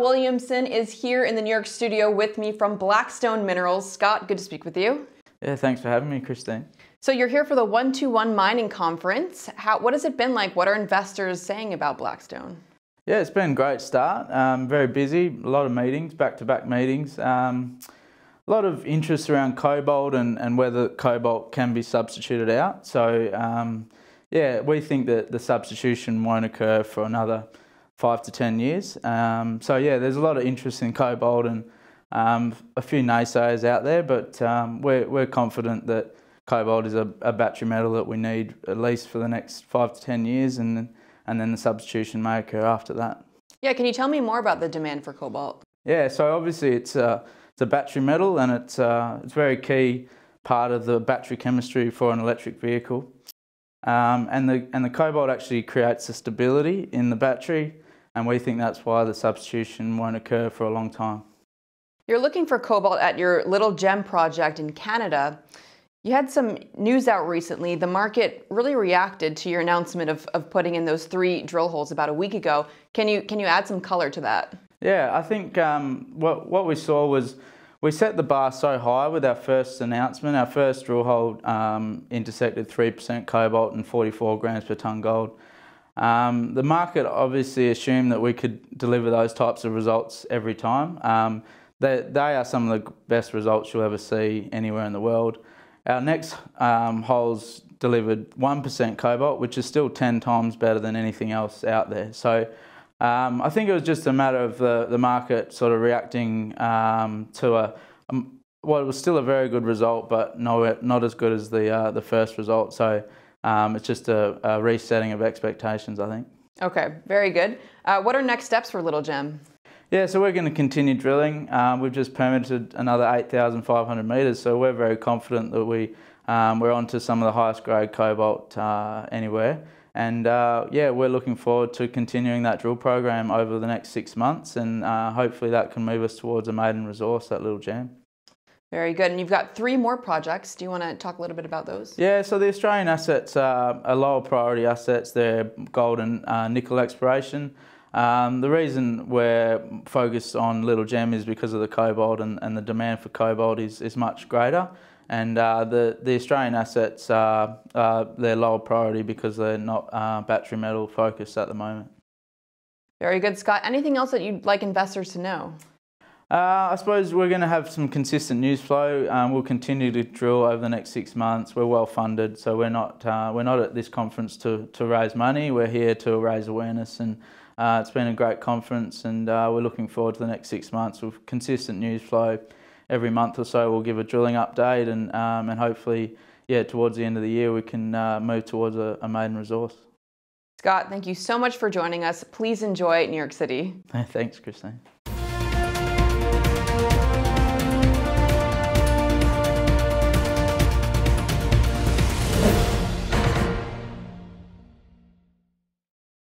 Williamson is here in the New York studio with me from Black Stone Minerals. Scott, good to speak with you. Yeah, thanks for having me, Christine. So you're here for the 121 Mining Conference. What has it been like? What are investors saying about Black Stone? Yeah, it's been a great start. Very busy, a lot of meetings, back-to-back meetings. A lot of interest around cobalt and whether cobalt can be substituted out. So yeah, we think that the substitution won't occur for another 5 to 10 years. So yeah, there's a lot of interest in cobalt and a few naysayers out there, but we're confident that cobalt is a battery metal that we need at least for the next 5 to 10 years, and then the substitution may occur after that. Yeah, can you tell me more about the demand for cobalt? Yeah, so obviously it's a battery metal, and it's a very key part of the battery chemistry for an electric vehicle. And the cobalt actually creates the stability in the battery, and we think that's why the substitution won't occur for a long time. You're looking for cobalt at your Little Gem project in Canada. You had some news out recently. The market really reacted to your announcement of putting in those 3 drill holes about a week ago. Can you add some color to that? Yeah, I think what we saw was we set the bar so high with our first announcement. Our first drill hole intersected 3% cobalt and 44 grams per tonne gold. The market obviously assumed that we could deliver those types of results every time. They are some of the best results you'll ever see anywhere in the world. Our next holes delivered 1% cobalt, which is still 10 times better than anything else out there. So I think it was just a matter of the market sort of reacting to what was still a very good result, but not as good as the first result. So it's just a resetting of expectations, I think. Okay, very good. What are next steps for Little Gem? Yeah, so we're going to continue drilling. We've just permitted another 8,500 metres, so we're very confident that we're onto some of the highest grade cobalt anywhere. And yeah, we're looking forward to continuing that drill program over the next 6 months, and hopefully that can move us towards a maiden resource at Little Gem. Very good. And you've got 3 more projects. Do you want to talk a little bit about those? Yeah, so the Australian assets are lower priority assets. They're gold and nickel exploration. The reason we're focused on Little Gem is because of the cobalt, and the demand for cobalt is much greater. And the Australian assets they're lower priority because they're not battery metal focused at the moment. Very good, Scott. Anything else that you'd like investors to know? I suppose we're going to have some consistent news flow. We'll continue to drill over the next 6 months. We're well funded, so we're not at this conference to raise money. We're here to raise awareness, and it's been a great conference, and we're looking forward to the next 6 months with consistent news flow. Every month or so we'll give a drilling update, and hopefully, yeah, towards the end of the year we can move towards a maiden resource. Scott, thank you so much for joining us. Please enjoy New York City. Thanks, Christine.